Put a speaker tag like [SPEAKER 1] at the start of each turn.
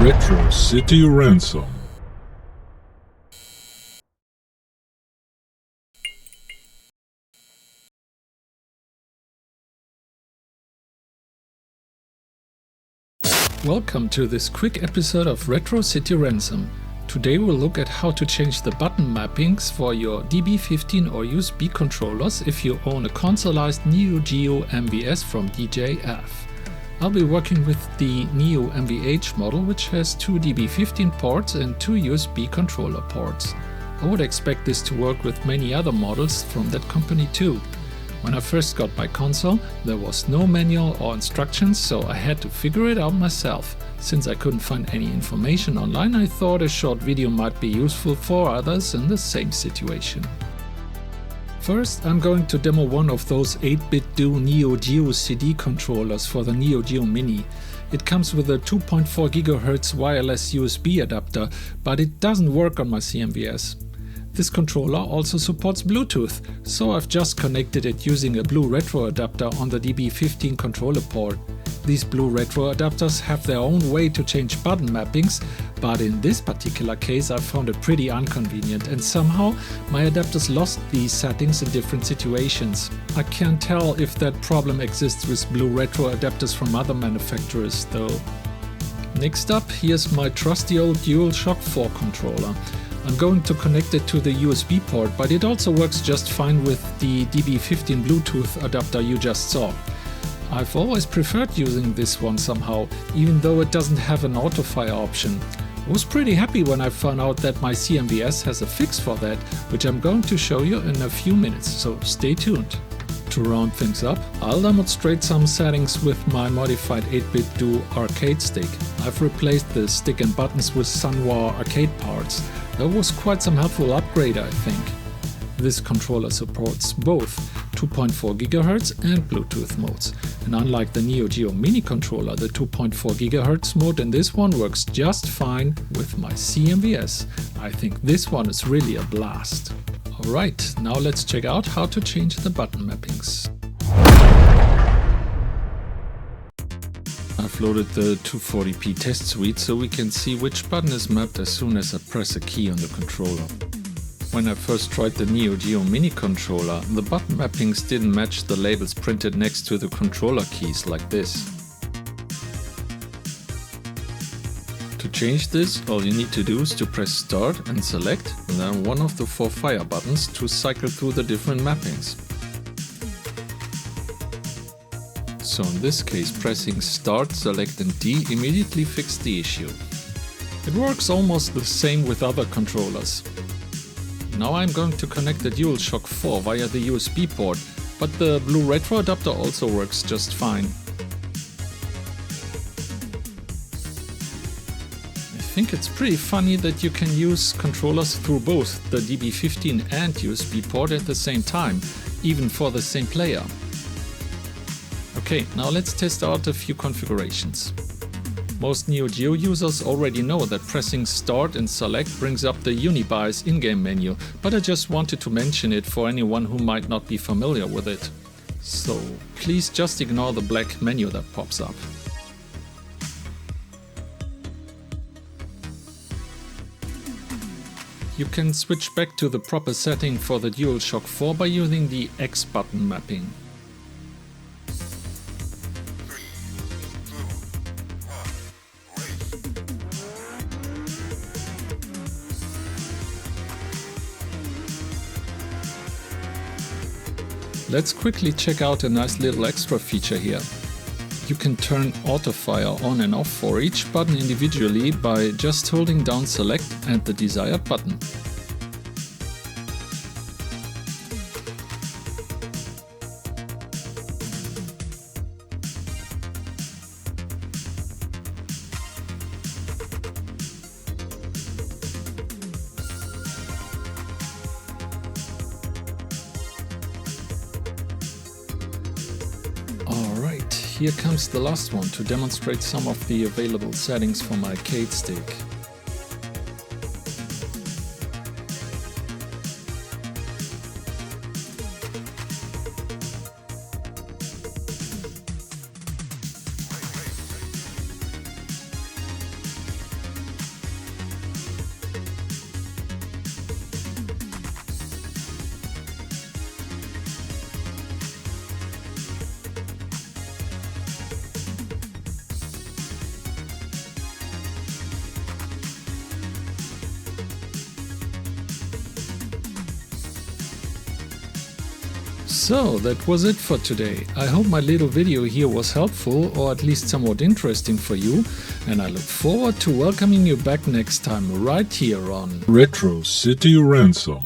[SPEAKER 1] Retro City Ransom.
[SPEAKER 2] Welcome to this quick episode of Retro City Ransom. Today we'll look at how to change the button mappings for your DB15 or USB controllers if you own a Consolized Neo Geo MVS from DJF. I'll be working with the Neo MVH model, which has 2 DB15 ports and 2 USB controller ports. I would expect this to work with many other models from that company too. When I first got my console, there was no manual or instructions, so I had to figure it out myself. Since I couldn't find any information online, I thought a short video might be useful for others in the same situation. First, I'm going to demo one of those 8-bit do Neo Geo CD controllers for the Neo Geo Mini. It comes with a 2.4 GHz wireless USB adapter, but it doesn't work on my CMVS. This controller also supports Bluetooth, so I've just connected it using a blue retro adapter on the DB15 controller port. These blue retro adapters have their own way to change button mappings, but in this particular case I found it pretty inconvenient and somehow my adapters lost these settings in different situations. I can't tell if that problem exists with blue retro adapters from other manufacturers though. Next up, here's my trusty old DualShock 4 controller. I'm going to connect it to the USB port, but it also works just fine with the DB15 Bluetooth adapter you just saw. I've always preferred using this one somehow, even though it doesn't have an Autofire option. I was pretty happy when I found out that my CMVS has a fix for that, which I'm going to show you in a few minutes, so stay tuned. To round things up, I'll demonstrate some settings with my modified 8-bit do arcade stick. I've replaced the stick and buttons with Sunwar arcade parts. That was quite some helpful upgrade, I think. This controller supports both 2.4 GHz and Bluetooth modes. And unlike the Neo Geo Mini controller, the 2.4 GHz mode in this one works just fine with my CMVS. I think this one is really a blast. Alright, now let's check out how to change the button mappings. I've loaded the 240p test suite so we can see which button is mapped as soon as I press a key on the controller. When I first tried the Neo Geo Mini controller, the button mappings didn't match the labels printed next to the controller keys like this. To change this, all you need to do is to press Start and select, and then one of the 4 fire buttons to cycle through the different mappings. So in this case, pressing Start, Select and D immediately fixed the issue. It works almost the same with other controllers. Now I'm going to connect the DualShock 4 via the USB port, but the blue retro adapter also works just fine. I think it's pretty funny that you can use controllers through both the DB15 and USB port at the same time, even for the same player. Okay, now let's test out a few configurations. Most Neo Geo users already know that pressing Start and Select brings up the Unibias in-game menu, but I just wanted to mention it for anyone who might not be familiar with it. So please just ignore the black menu that pops up. You can switch back to the proper setting for the DualShock 4 by using the X button mapping. Let's quickly check out a nice little extra feature here. You can turn Autofire on and off for each button individually by just holding down Select and the desired button. Alright, here comes the last one to demonstrate some of the available settings for my arcade stick. So that was it for today. I hope my little video here was helpful or at least somewhat interesting for you, and I look forward to welcoming you back next time right here on
[SPEAKER 1] Retro City Ransom.